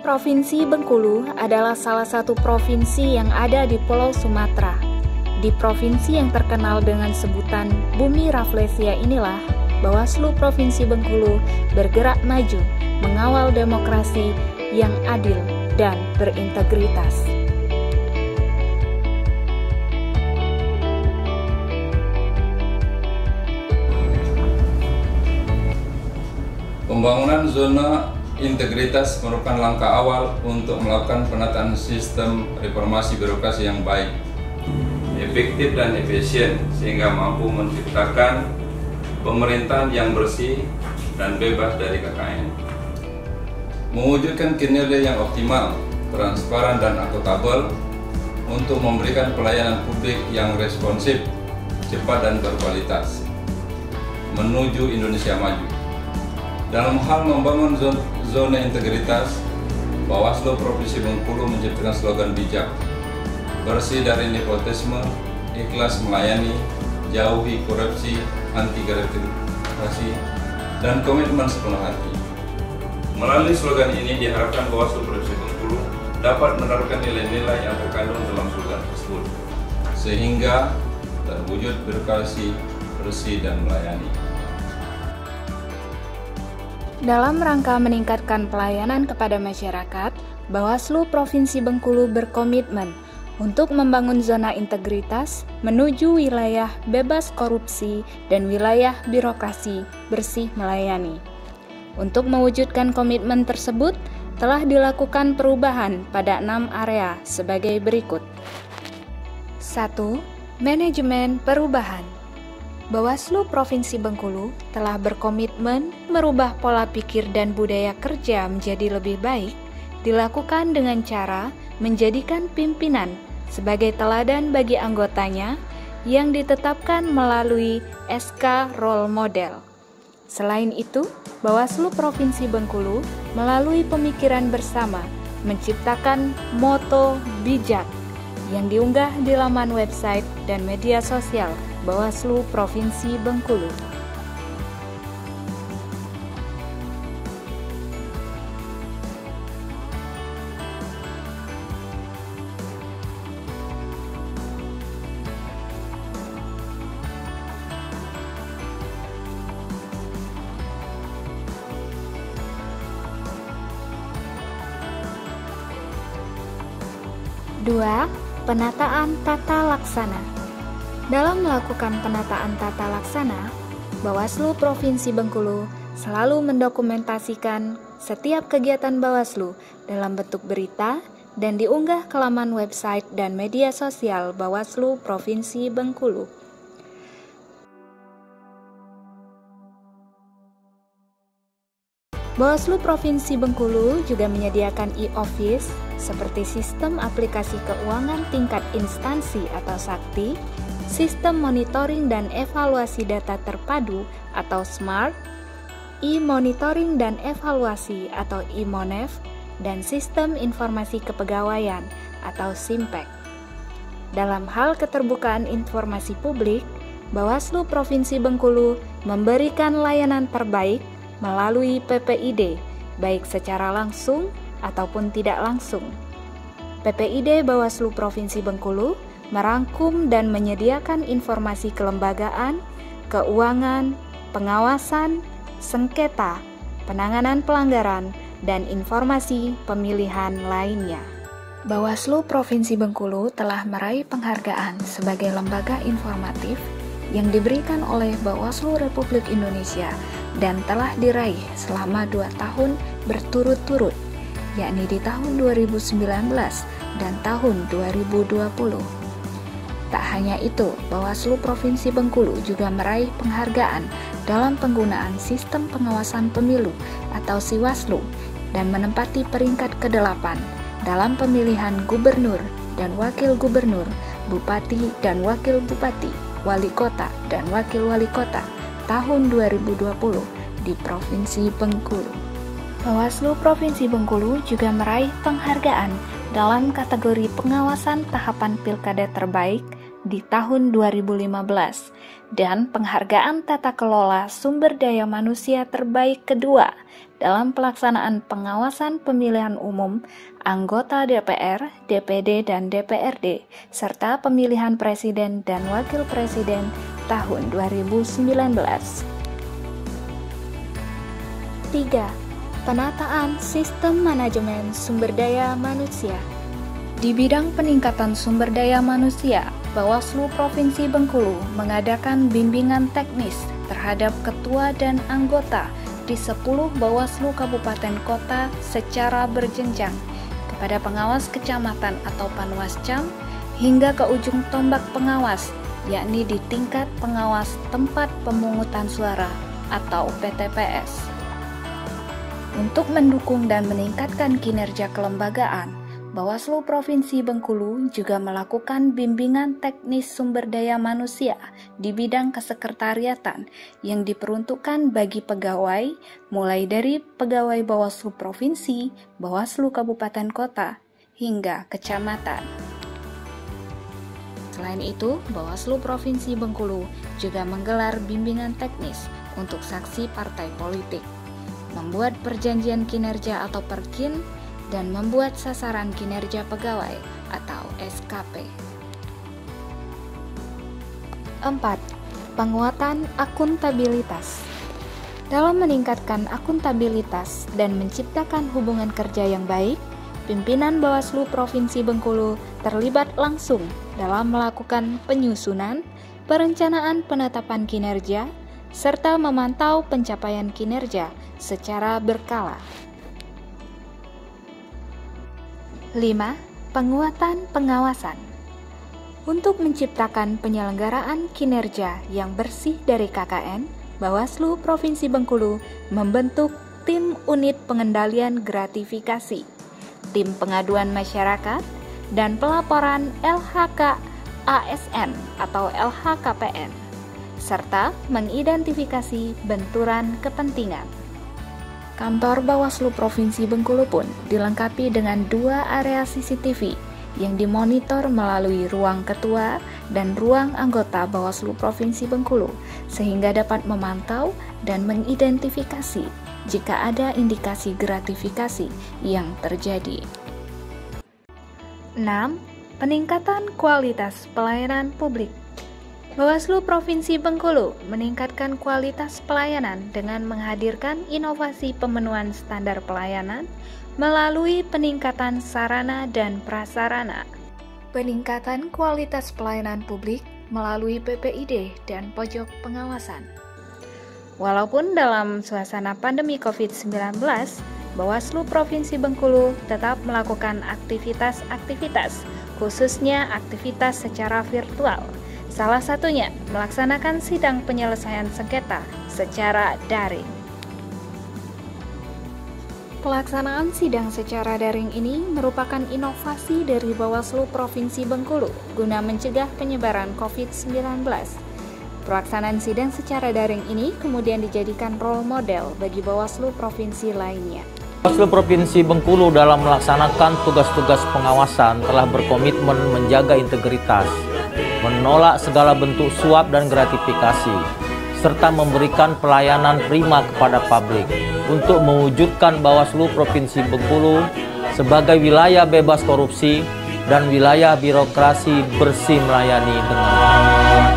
Provinsi Bengkulu adalah salah satu provinsi yang ada di Pulau Sumatera. Di provinsi yang terkenal dengan sebutan Bumi Rafflesia inilah, Bawaslu Provinsi Bengkulu bergerak maju mengawal demokrasi yang adil dan berintegritas. Pembangunan zona integritas merupakan langkah awal untuk melakukan penataan sistem reformasi birokrasi yang baik, efektif dan efisien sehingga mampu menciptakan pemerintahan yang bersih dan bebas dari KKN. Mewujudkan kinerja yang optimal, transparan dan akuntabel untuk memberikan pelayanan publik yang responsif, cepat dan berkualitas menuju Indonesia maju. Dalam hal membangun zona integritas, Bawaslu Provinsi Bengkulu menciptakan slogan bijak, bersih dari nepotisme, ikhlas melayani, jauhi korupsi, anti gratifikasi, dan komitmen sepenuh hati. Melalui slogan ini diharapkan Bawaslu Provinsi Bengkulu dapat menerapkan nilai-nilai yang terkandung dalam slogan tersebut, sehingga terwujud birokrasi bersih dan melayani. Dalam rangka meningkatkan pelayanan kepada masyarakat, Bawaslu Provinsi Bengkulu berkomitmen untuk membangun zona integritas menuju wilayah bebas korupsi dan wilayah birokrasi bersih melayani. Untuk mewujudkan komitmen tersebut, telah dilakukan perubahan pada 6 area sebagai berikut. 1. Manajemen perubahan. Bawaslu Provinsi Bengkulu telah berkomitmen merubah pola pikir dan budaya kerja menjadi lebih baik, dilakukan dengan cara menjadikan pimpinan sebagai teladan bagi anggotanya yang ditetapkan melalui SK Role Model. Selain itu, Bawaslu Provinsi Bengkulu melalui pemikiran bersama menciptakan moto bijak yang diunggah di laman website dan media sosial Bawaslu Provinsi Bengkulu. Dua, penataan tata laksana. Dalam melakukan penataan tata laksana, Bawaslu Provinsi Bengkulu selalu mendokumentasikan setiap kegiatan Bawaslu dalam bentuk berita dan diunggah ke laman website dan media sosial Bawaslu Provinsi Bengkulu. Bawaslu Provinsi Bengkulu juga menyediakan e-office seperti sistem aplikasi keuangan tingkat instansi atau SAKTI, sistem monitoring dan evaluasi data terpadu atau SMART, e-monitoring dan evaluasi atau e-MONEV, dan sistem informasi kepegawaian atau SIMPEK. Dalam hal keterbukaan informasi publik, Bawaslu Provinsi Bengkulu memberikan layanan terbaik melalui PPID, baik secara langsung ataupun tidak langsung. PPID Bawaslu Provinsi Bengkulu merangkum dan menyediakan informasi kelembagaan, keuangan, pengawasan, sengketa, penanganan pelanggaran, dan informasi pemilihan lainnya. Bawaslu Provinsi Bengkulu telah meraih penghargaan sebagai lembaga informatif yang diberikan oleh Bawaslu Republik Indonesia dan telah diraih selama 2 tahun berturut-turut, yakni di tahun 2019 dan tahun 2020. Tak hanya itu, Bawaslu Provinsi Bengkulu juga meraih penghargaan dalam penggunaan sistem pengawasan pemilu atau Siwaslu dan menempati peringkat ke-8 dalam pemilihan gubernur dan wakil gubernur, bupati dan wakil bupati, wali kota dan wakil wali kota tahun 2020 di Provinsi Bengkulu. Bawaslu Provinsi Bengkulu juga meraih penghargaan dalam kategori pengawasan tahapan pilkada terbaik di tahun 2015 dan penghargaan tata kelola sumber daya manusia terbaik kedua dalam pelaksanaan pengawasan pemilihan umum anggota DPR, DPD, dan DPRD serta pemilihan presiden dan wakil presiden tahun 2019. 3. Penataan sistem manajemen sumber daya manusia. Di bidang peningkatan sumber daya manusia, Bawaslu Provinsi Bengkulu mengadakan bimbingan teknis terhadap ketua dan anggota di 10 Bawaslu Kabupaten Kota secara berjenjang kepada pengawas kecamatan atau Panwascam hingga ke ujung tombak pengawas, yakni di tingkat pengawas tempat pemungutan suara atau PTPS. Untuk mendukung dan meningkatkan kinerja kelembagaan, Bawaslu Provinsi Bengkulu juga melakukan bimbingan teknis sumber daya manusia di bidang kesekretariatan yang diperuntukkan bagi pegawai, mulai dari pegawai Bawaslu Provinsi, Bawaslu Kabupaten Kota, hingga kecamatan. Selain itu, Bawaslu Provinsi Bengkulu juga menggelar bimbingan teknis untuk saksi partai politik, membuat perjanjian kinerja atau perkin, dan membuat sasaran kinerja pegawai atau SKP. 4. Penguatan akuntabilitas. Dalam meningkatkan akuntabilitas dan menciptakan hubungan kerja yang baik, pimpinan Bawaslu Provinsi Bengkulu terlibat langsung dalam melakukan penyusunan, perencanaan penetapan kinerja, serta memantau pencapaian kinerja secara berkala. 5. Penguatan pengawasan. Untuk menciptakan penyelenggaraan kinerja yang bersih dari KKN, Bawaslu Provinsi Bengkulu membentuk tim unit pengendalian gratifikasi, tim pengaduan masyarakat, dan pelaporan LHK ASN atau LHKPN, serta mengidentifikasi benturan kepentingan. Kantor Bawaslu Provinsi Bengkulu pun dilengkapi dengan 2 area CCTV yang dimonitor melalui ruang ketua dan ruang anggota Bawaslu Provinsi Bengkulu sehingga dapat memantau dan mengidentifikasi jika ada indikasi gratifikasi yang terjadi. 6. Peningkatan kualitas pelayanan publik. Bawaslu Provinsi Bengkulu meningkatkan kualitas pelayanan dengan menghadirkan inovasi pemenuhan standar pelayanan melalui peningkatan sarana dan prasarana. Peningkatan kualitas pelayanan publik melalui PPID dan pojok pengawasan. Walaupun dalam suasana pandemi COVID-19, Bawaslu Provinsi Bengkulu tetap melakukan aktivitas-aktivitas, khususnya aktivitas secara virtual. Salah satunya melaksanakan sidang penyelesaian sengketa secara daring. Pelaksanaan sidang secara daring ini merupakan inovasi dari Bawaslu Provinsi Bengkulu guna mencegah penyebaran COVID-19. Pelaksanaan sidang secara daring ini kemudian dijadikan role model bagi Bawaslu Provinsi lainnya. Bawaslu Provinsi Bengkulu dalam melaksanakan tugas-tugas pengawasan telah berkomitmen menjaga integritas, menolak segala bentuk suap dan gratifikasi, serta memberikan pelayanan prima kepada publik untuk mewujudkan Bawaslu Provinsi Bengkulu sebagai wilayah bebas korupsi dan wilayah birokrasi bersih melayani dengan baik.